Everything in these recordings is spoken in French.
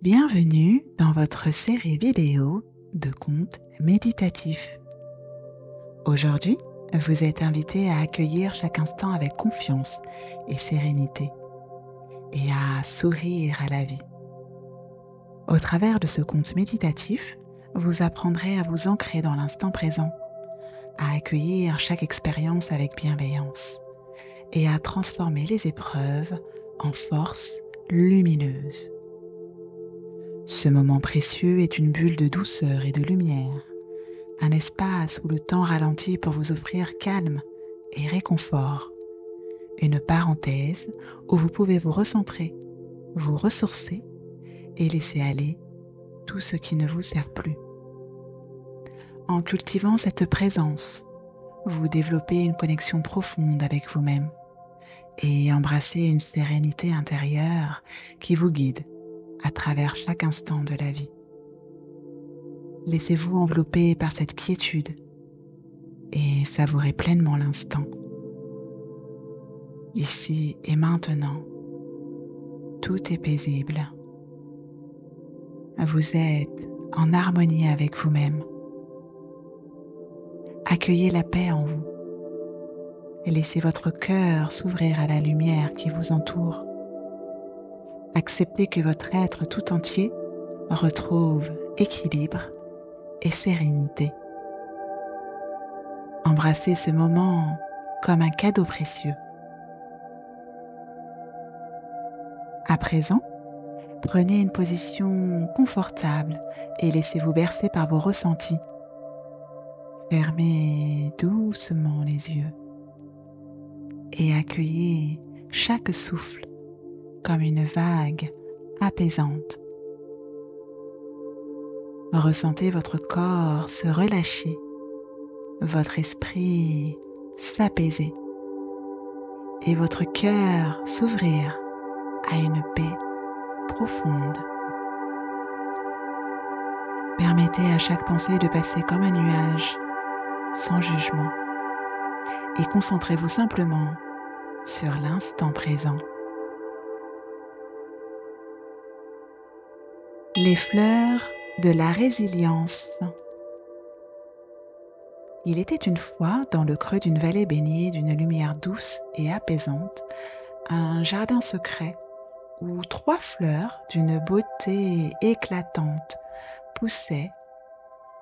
Bienvenue dans votre série vidéo de contes méditatifs. Aujourd'hui, vous êtes invité à accueillir chaque instant avec confiance et sérénité et à sourire à la vie. Au travers de ce conte méditatif, vous apprendrez à vous ancrer dans l'instant présent, à accueillir chaque expérience avec bienveillance et à transformer les épreuves en force lumineuse. Ce moment précieux est une bulle de douceur et de lumière, un espace où le temps ralentit pour vous offrir calme et réconfort, une parenthèse où vous pouvez vous recentrer, vous ressourcer et laisser aller tout ce qui ne vous sert plus. En cultivant cette présence, vous développez une connexion profonde avec vous-même et embrassez une sérénité intérieure qui vous guide à travers chaque instant de la vie. Laissez-vous envelopper par cette quiétude et savourez pleinement l'instant. Ici et maintenant, tout est paisible. Vous êtes en harmonie avec vous-même. Accueillez la paix en vous et laissez votre cœur s'ouvrir à la lumière qui vous entoure. Acceptez que votre être tout entier retrouve équilibre et sérénité. Embrassez ce moment comme un cadeau précieux. À présent, prenez une position confortable et laissez-vous bercer par vos ressentis. Fermez doucement les yeux et accueillez chaque souffle comme une vague apaisante. Ressentez votre corps se relâcher, votre esprit s'apaiser et votre cœur s'ouvrir à une paix profonde. Permettez à chaque pensée de passer comme un nuage, sans jugement, et concentrez-vous simplement sur l'instant présent. Les fleurs de la résilience. Il était une fois, dans le creux d'une vallée baignée d'une lumière douce et apaisante, un jardin secret où 3 fleurs d'une beauté éclatante poussaient,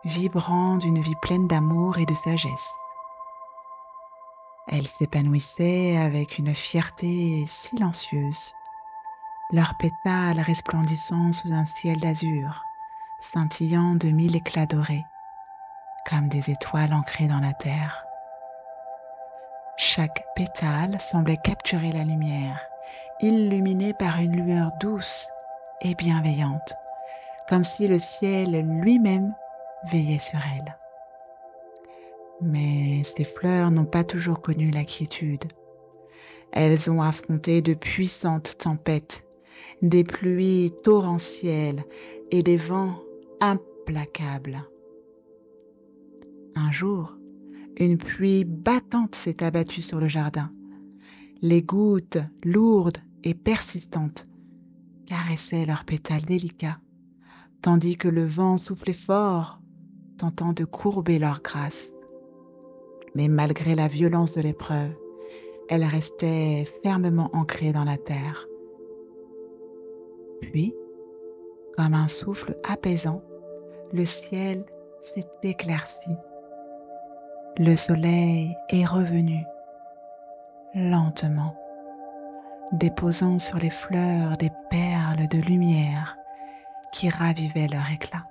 vibrant d'une vie pleine d'amour et de sagesse. Elles s'épanouissaient avec une fierté silencieuse, leurs pétales resplendissant sous un ciel d'azur, scintillant de 1000 éclats dorés, comme des étoiles ancrées dans la terre. Chaque pétale semblait capturer la lumière, illuminée par une lueur douce et bienveillante, comme si le ciel lui-même veillait sur elle. Mais ces fleurs n'ont pas toujours connu la quiétude. Elles ont affronté de puissantes tempêtes, des pluies torrentielles et des vents implacables. Un jour, une pluie battante s'est abattue sur le jardin. Les gouttes lourdes et persistantes caressaient leurs pétales délicats, tandis que le vent soufflait fort, tentant de courber leurs grâces. Mais malgré la violence de l'épreuve, elles restaient fermement ancrées dans la terre. Puis, comme un souffle apaisant, le ciel s'est éclairci. Le soleil est revenu, lentement, déposant sur les fleurs des perles de lumière qui ravivaient leur éclat.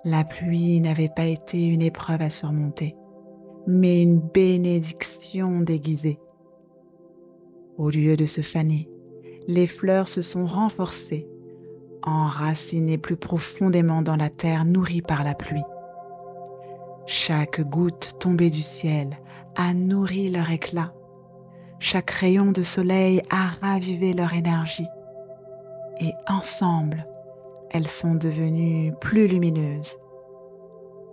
La pluie n'avait pas été une épreuve à surmonter, mais une bénédiction déguisée. Au lieu de se faner, les fleurs se sont renforcées, enracinées plus profondément dans la terre nourrie par la pluie. Chaque goutte tombée du ciel a nourri leur éclat. Chaque rayon de soleil a ravivé leur énergie. Et ensemble, elles sont devenues plus lumineuses,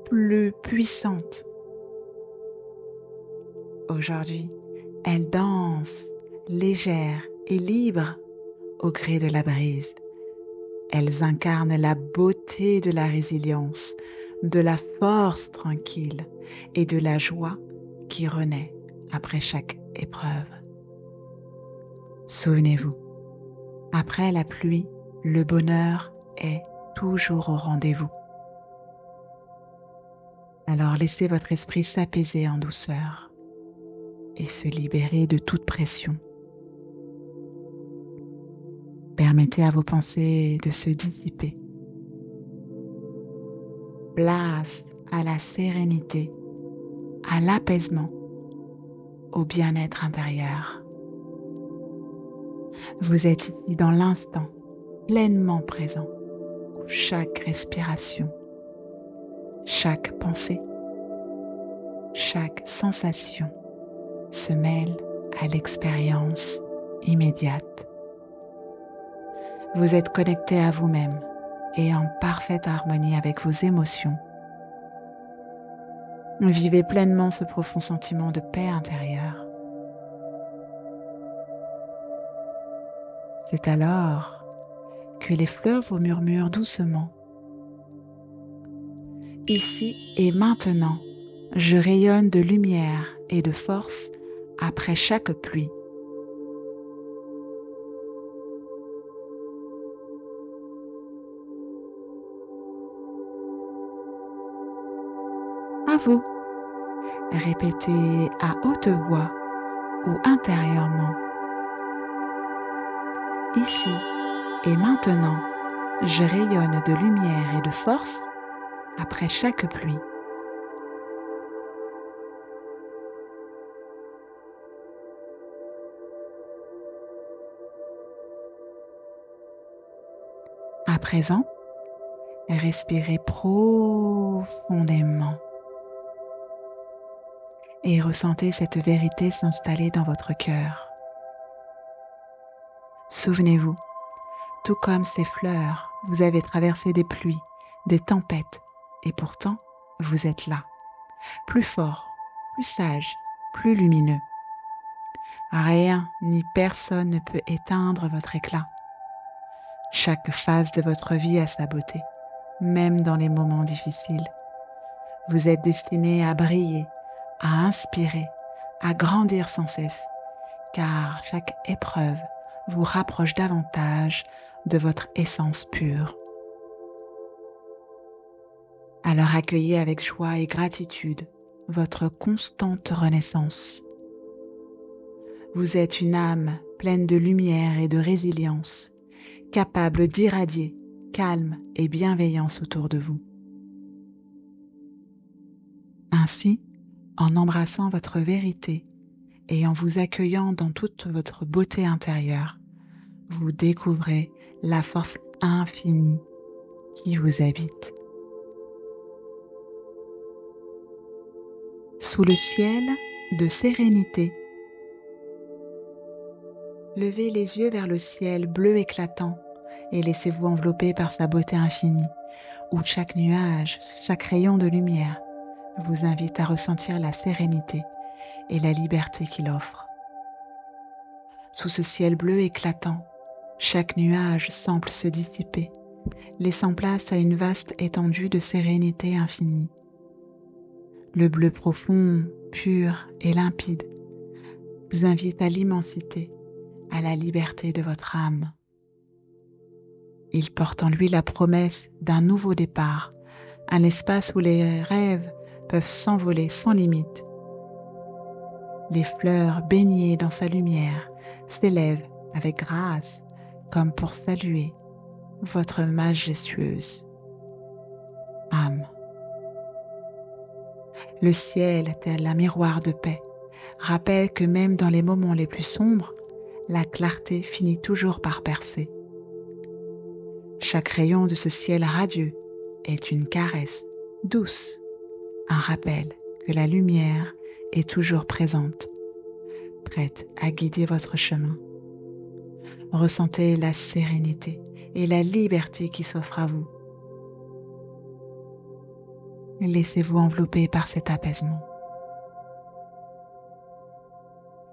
plus puissantes. Aujourd'hui, elles dansent, légères et libres, au gré de la brise, Elles incarnent la beauté de la résilience, de la force tranquille et de la joie qui renaît après chaque épreuve. Souvenez-vous, après la pluie, le bonheur est toujours au rendez-vous. Alors laissez votre esprit s'apaiser en douceur et se libérer de toute pression. Permettez à vos pensées de se dissiper. Place à la sérénité, à l'apaisement, au bien-être intérieur. Vous êtes ici dans l'instant, pleinement présent, où chaque respiration, chaque pensée, chaque sensation se mêle à l'expérience immédiate. Vous êtes connecté à vous-même et en parfaite harmonie avec vos émotions. Vivez pleinement ce profond sentiment de paix intérieure. C'est alors que les fleurs vous murmurent doucement. Ici et maintenant, je rayonne de lumière et de force après chaque pluie. À vous, répétez à haute voix ou intérieurement. Ici et maintenant, je rayonne de lumière et de force après chaque pluie. À présent, respirez profondément et ressentez cette vérité s'installer dans votre cœur. Souvenez-vous, tout comme ces fleurs, vous avez traversé des pluies, des tempêtes, et pourtant, vous êtes là, plus fort, plus sage, plus lumineux. Rien ni personne ne peut éteindre votre éclat. Chaque phase de votre vie a sa beauté, même dans les moments difficiles. Vous êtes destiné à briller, à inspirer, à grandir sans cesse, car chaque épreuve vous rapproche davantage de votre essence pure. Alors accueillez avec joie et gratitude votre constante renaissance. Vous êtes une âme pleine de lumière et de résilience, capable d'irradier calme et bienveillance autour de vous. Ainsi, en embrassant votre vérité et en vous accueillant dans toute votre beauté intérieure, vous découvrez la force infinie qui vous habite. Sous le ciel de sérénité, levez les yeux vers le ciel bleu éclatant et laissez-vous envelopper par sa beauté infinie, où chaque nuage, chaque rayon de lumière vous invite à ressentir la sérénité et la liberté qu'il offre. Sous ce ciel bleu éclatant, chaque nuage semble se dissiper, laissant place à une vaste étendue de sérénité infinie. Le bleu profond, pur et limpide vous invite à l'immensité, à la liberté de votre âme. Il porte en lui la promesse d'un nouveau départ, un espace où les rêves peuvent s'envoler sans limite. Les fleurs baignées dans sa lumière s'élèvent avec grâce comme pour saluer votre majestueuse âme. Le ciel, tel un miroir de paix, rappelle que même dans les moments les plus sombres, la clarté finit toujours par percer. Chaque rayon de ce ciel radieux est une caresse douce, un rappel que la lumière est toujours présente, prête à guider votre chemin. Ressentez la sérénité et la liberté qui s'offrent à vous. Laissez-vous envelopper par cet apaisement.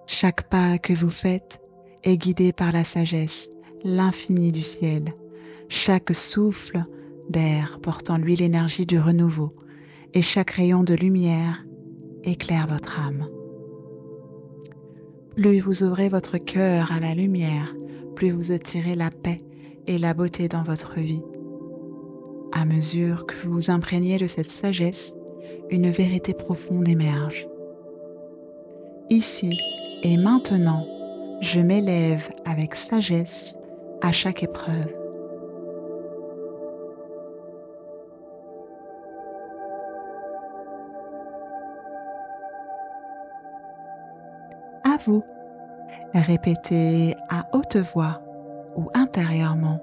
Chaque pas que vous faites est guidé par la sagesse, l'infini du ciel. Chaque souffle d'air porte en lui l'énergie du renouveau et chaque rayon de lumière éclaire votre âme. Plus vous ouvrez votre cœur à la lumière, plus vous attirez la paix et la beauté dans votre vie. À mesure que vous vous imprégnez de cette sagesse, une vérité profonde émerge. Ici et maintenant, je m'élève avec sagesse à chaque épreuve. À vous, répétez à haute voix ou intérieurement.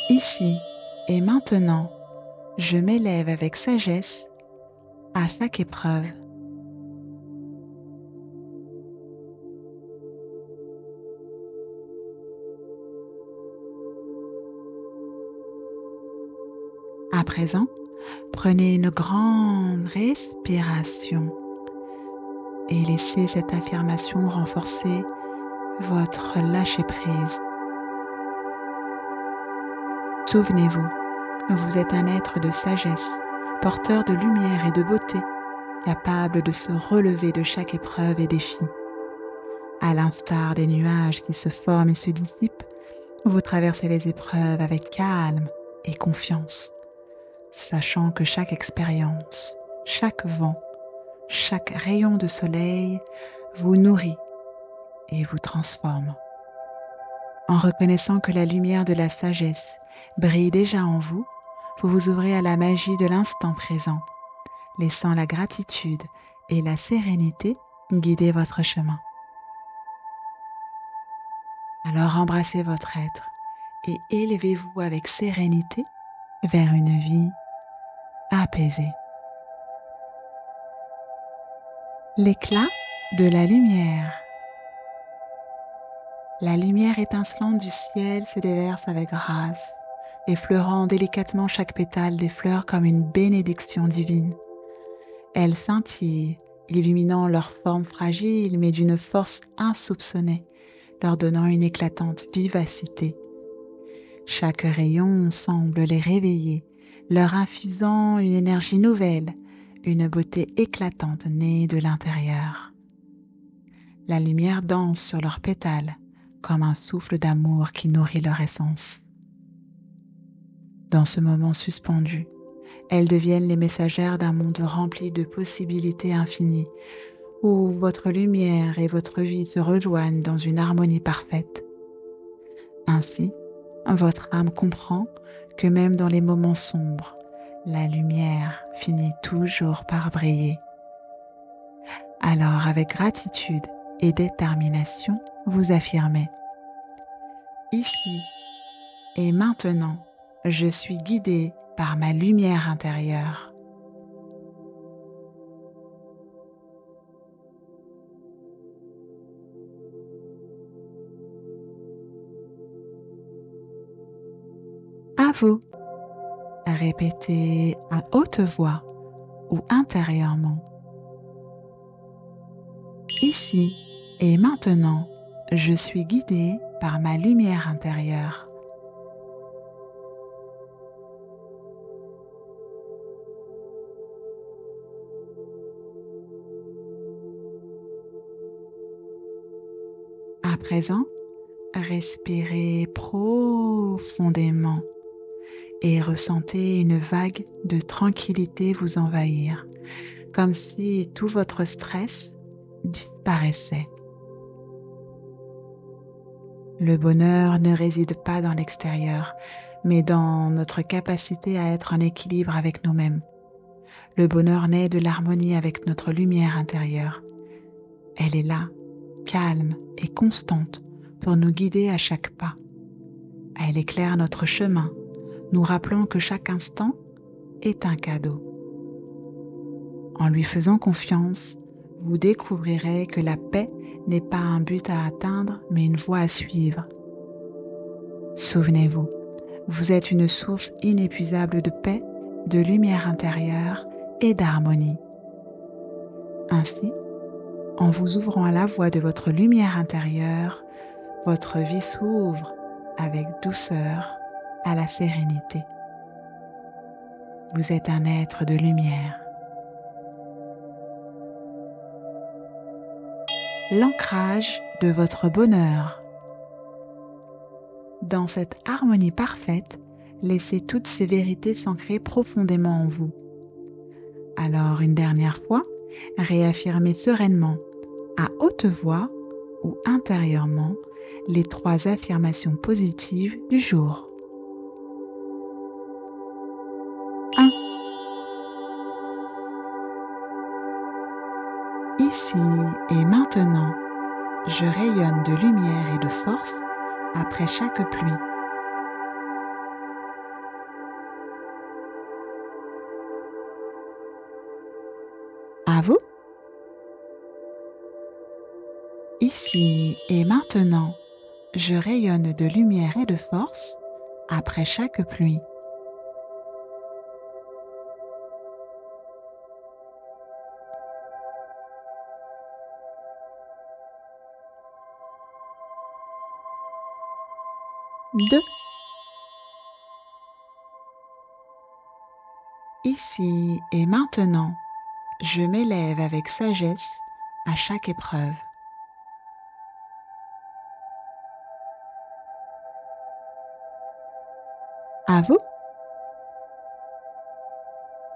Ici et maintenant, je m'élève avec sagesse à chaque épreuve. À présent, prenez une grande respiration et laissez cette affirmation renforcer votre lâcher-prise. Souvenez-vous, vous êtes un être de sagesse, porteur de lumière et de beauté, capable de se relever de chaque épreuve et défi. À l'instar des nuages qui se forment et se dissipent, vous traversez les épreuves avec calme et confiance, sachant que chaque expérience, chaque vent, chaque rayon de soleil vous nourrit et vous transforme. En reconnaissant que la lumière de la sagesse brille déjà en vous, vous vous ouvrez à la magie de l'instant présent, laissant la gratitude et la sérénité guider votre chemin. Alors embrassez votre être et élevez-vous avec sérénité vers une vie apaisée. L'éclat de la lumière. La lumière étincelante du ciel se déverse avec grâce, effleurant délicatement chaque pétale des fleurs comme une bénédiction divine. Elle scintille, illuminant leur forme fragile mais d'une force insoupçonnée, leur donnant une éclatante vivacité. Chaque rayon semble les réveiller, leur infusant une énergie nouvelle, une beauté éclatante née de l'intérieur. La lumière danse sur leurs pétales, comme un souffle d'amour qui nourrit leur essence. Dans ce moment suspendu, elles deviennent les messagères d'un monde rempli de possibilités infinies, où votre lumière et votre vie se rejoignent dans une harmonie parfaite. Ainsi, votre âme comprend que même dans les moments sombres, la lumière finit toujours par briller. Alors, avec gratitude et détermination, vous affirmez: ici et maintenant, je suis guidée par ma lumière intérieure. À vous, répétez à haute voix ou intérieurement. Ici et maintenant, je suis guidée par ma lumière intérieure. À présent, respirez profondément et ressentez une vague de tranquillité vous envahir, comme si tout votre stress disparaissait. Le bonheur ne réside pas dans l'extérieur, mais dans notre capacité à être en équilibre avec nous-mêmes. Le bonheur naît de l'harmonie avec notre lumière intérieure. Elle est là, calme et constante, pour nous guider à chaque pas. Elle éclaire notre chemin, nous rappelant que chaque instant est un cadeau. En lui faisant confiance, vous découvrirez que la paix n'est pas un but à atteindre, mais une voie à suivre. Souvenez-vous, vous êtes une source inépuisable de paix, de lumière intérieure et d'harmonie. Ainsi, en vous ouvrant à la voie de votre lumière intérieure, votre vie s'ouvre avec douceur à la sérénité. Vous êtes un être de lumière. L'ancrage de votre bonheur. Dans cette harmonie parfaite, laissez toutes ces vérités s'ancrer profondément en vous. Alors, une dernière fois, réaffirmez sereinement, à haute voix ou intérieurement, les 3 affirmations positives du jour. 1. Ici et maintenant, je rayonne de lumière et de force après chaque pluie. À vous. Ici et maintenant, je rayonne de lumière et de force après chaque pluie. Deux. Ici et maintenant, je m'élève avec sagesse à chaque épreuve. À vous.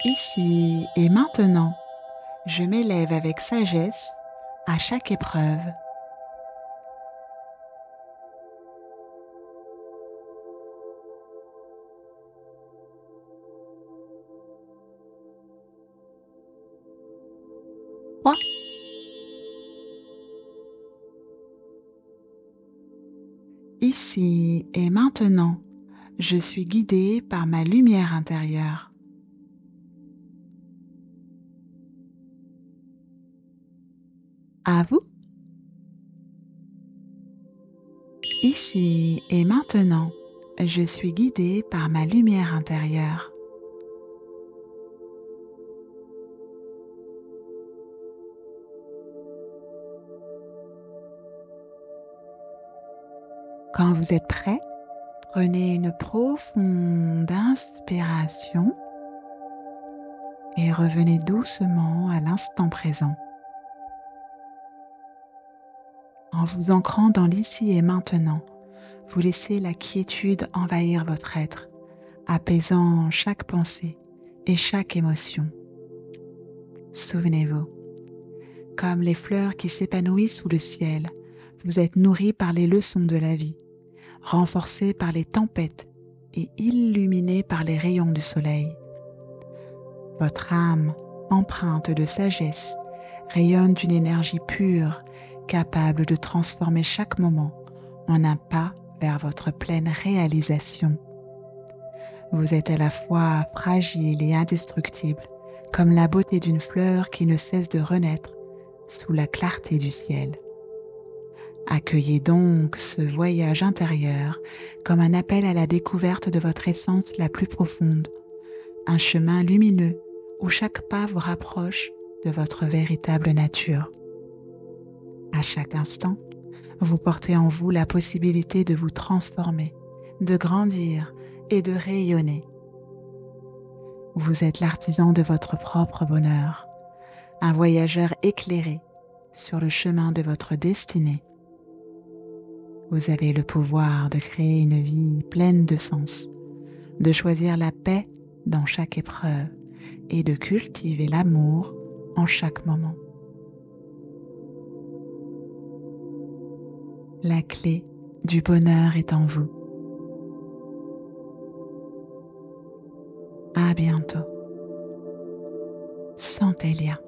Ici et maintenant, je m'élève avec sagesse à chaque épreuve. Trois. Ici et maintenant, je suis guidée par ma lumière intérieure. À vous. Ici et maintenant, je suis guidée par ma lumière intérieure. Quand vous êtes prêt, prenez une profonde inspiration et revenez doucement à l'instant présent. En vous ancrant dans l'ici et maintenant, vous laissez la quiétude envahir votre être, apaisant chaque pensée et chaque émotion. Souvenez-vous, comme les fleurs qui s'épanouissent sous le ciel, vous êtes nourris par les leçons de la vie, renforcés par les tempêtes et illuminés par les rayons du soleil. Votre âme, empreinte de sagesse, rayonne d'une énergie pure, capable de transformer chaque moment en un pas vers votre pleine réalisation. Vous êtes à la fois fragile et indestructible, comme la beauté d'une fleur qui ne cesse de renaître sous la clarté du ciel. Accueillez donc ce voyage intérieur comme un appel à la découverte de votre essence la plus profonde, un chemin lumineux où chaque pas vous rapproche de votre véritable nature. À chaque instant, vous portez en vous la possibilité de vous transformer, de grandir et de rayonner. Vous êtes l'artisan de votre propre bonheur, un voyageur éclairé sur le chemin de votre destinée. Vous avez le pouvoir de créer une vie pleine de sens, de choisir la paix dans chaque épreuve et de cultiver l'amour en chaque moment. La clé du bonheur est en vous. À bientôt. Santelia.